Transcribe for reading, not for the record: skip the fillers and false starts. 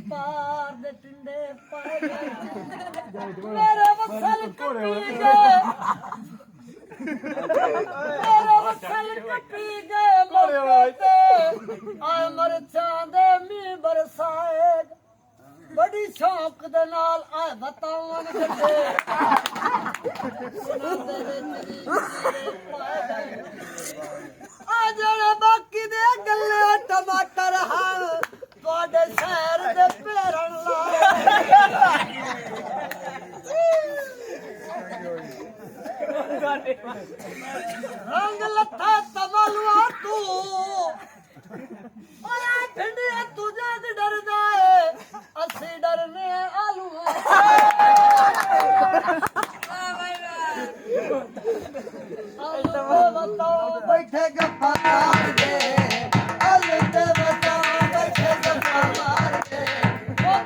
ਪਾਰ ਦੇ ਟਿੰਡੇ ਪਾਏ ਮੇਰੇ ਵਸਲ ਕੱਪੀ ਗਏ ਮੇਰੇ ਵਸਲ ਕੱਪੀ ਗਏ ਮੌਕੇ ਤੇ ਆਏ ਮਰਚਾਂ ਦੇ ਮੀਂਹ ਬਰਸਾਏ ਬੜੀ ਸ਼ੌਕ ਦੇ ਨਾਲ ਆਏ ਬਤਾਉਣ ਗੱਡੇ ਉਹਨਾਂ ਦੇ ਵਿੱਚ ਪਾਏ ਗਏ ਆ ਜਿਹੜੇ ਬਾਕੀ ਦੇ ਗੱਲੇ ਟਮਾਟਰ ਹਨ ਤੁਹਾਡੇ ਸ਼ਹਿਰ ਦੇ ਪੇਰਣ ਲਾਏ ਰੰਗ ਲੱਥਾ ਤਮਲਵਾ